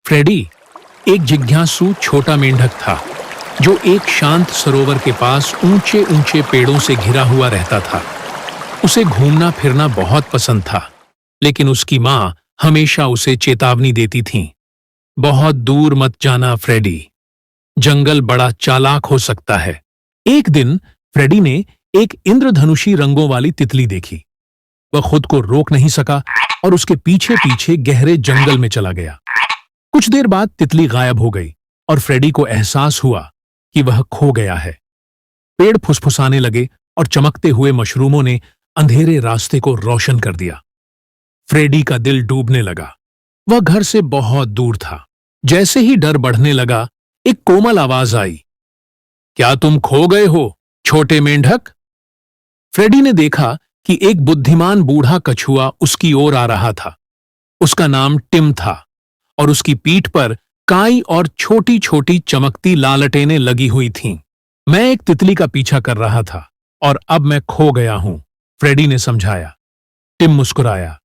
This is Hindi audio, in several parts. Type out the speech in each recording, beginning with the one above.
फ्रेडी एक जिज्ञासु छोटा मेंढक था जो एक शांत सरोवर के पास ऊंचे ऊंचे पेड़ों से घिरा हुआ रहता था। उसे घूमना फिरना बहुत पसंद था, लेकिन उसकी मां हमेशा उसे चेतावनी देती थीं, बहुत दूर मत जाना फ्रेडी, जंगल बड़ा चालाक हो सकता है। एक दिन फ्रेडी ने एक इंद्रधनुषी रंगों वाली तितली देखी। वह खुद को रोक नहीं सका और उसके पीछे पीछे गहरे जंगल में चला गया। कुछ देर बाद तितली गायब हो गई और फ्रेडी को एहसास हुआ कि वह खो गया है। पेड़ फुसफुसाने लगे और चमकते हुए मशरूमों ने अंधेरे रास्ते को रोशन कर दिया। फ्रेडी का दिल डूबने लगा। वह घर से बहुत दूर था। जैसे ही डर बढ़ने लगा, एक कोमल आवाज आई, क्या तुम खो गए हो, छोटे मेंढक? फ्रेडी ने देखा कि एक बुद्धिमान बूढ़ा कछुआ उसकी ओर आ रहा था। उसका नाम टिम था और उसकी पीठ पर काई और छोटी छोटी चमकती लालटेनें लगी हुई थीं। मैं एक तितली का पीछा कर रहा था और अब मैं खो गया हूं, फ्रेडी ने समझाया। टिम मुस्कुराया,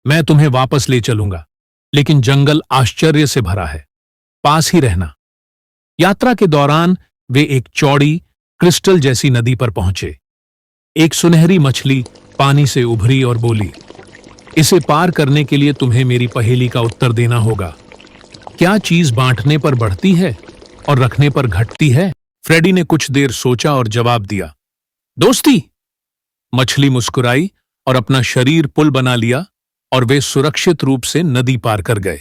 मैं तुम्हें वापस ले चलूंगा, लेकिन जंगल आश्चर्य से भरा है, पास ही रहना। यात्रा के दौरान वे एक चौड़ी क्रिस्टल जैसी नदी पर पहुंचे। एक सुनहरी मछली पानी से उभरी और बोली, इसे पार करने के लिए तुम्हें मेरी पहेली का उत्तर देना होगा। क्या चीज बांटने पर बढ़ती है और रखने पर घटती है? फ्रेडी ने कुछ देर सोचा और जवाब दिया, दोस्ती। मछली मुस्कुराई और अपना शरीर पुल बना लिया और वे सुरक्षित रूप से नदी पार कर गए।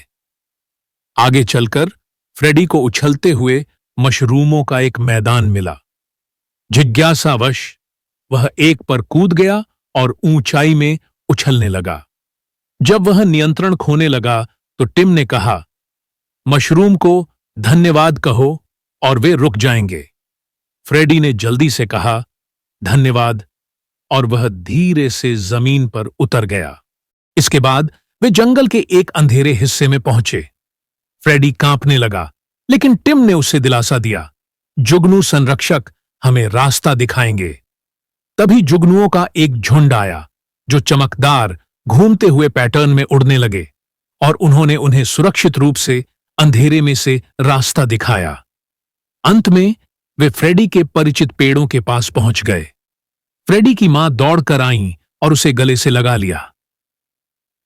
आगे चलकर फ्रेडी को उछलते हुए मशरूमों का एक मैदान मिला। जिज्ञासावश वह एक पर कूद गया और ऊंचाई में उछलने लगा। जब वह नियंत्रण खोने लगा तो टिम ने कहा, मशरूम को धन्यवाद कहो और वे रुक जाएंगे। फ्रेडी ने जल्दी से कहा, धन्यवाद, और वह धीरे से जमीन पर उतर गया। इसके बाद वे जंगल के एक अंधेरे हिस्से में पहुंचे। फ्रेडी कांपने लगा, लेकिन टिम ने उसे दिलासा दिया, जुगनू संरक्षक हमें रास्ता दिखाएंगे। तभी जुगनुओं का एक झुंड आया जो चमकदार घूमते हुए पैटर्न में उड़ने लगे और उन्होंने उन्हें सुरक्षित रूप से अंधेरे में से रास्ता दिखाया। अंत में वे फ्रेडी के परिचित पेड़ों के पास पहुंच गए। फ्रेडी की मां दौड़कर आईं और उसे गले से लगा लिया।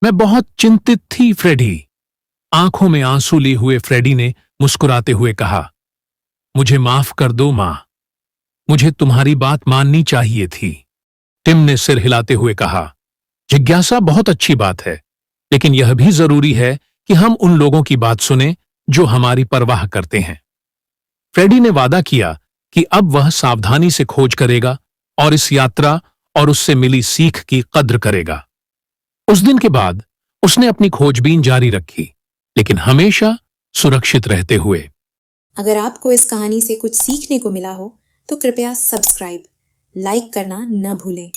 मैं बहुत चिंतित थी फ्रेडी। आंखों में आंसू लिए हुए फ्रेडी ने मुस्कुराते हुए कहा, मुझे माफ कर दो मां, मुझे तुम्हारी बात माननी चाहिए थी। टिम ने सिर हिलाते हुए कहा, जिज्ञासा बहुत अच्छी बात है, लेकिन यह भी जरूरी है कि हम उन लोगों की बात सुने जो हमारी परवाह करते हैं। फ्रेडी ने वादा किया कि अब वह सावधानी से खोज करेगा और इस यात्रा और उससे मिली सीख की कद्र करेगा। उस दिन के बाद उसने अपनी खोजबीन जारी रखी, लेकिन हमेशा सुरक्षित रहते हुए। अगर आपको इस कहानी से कुछ सीखने को मिला हो तो कृपया सब्सक्राइब, लाइक करना न भूलें।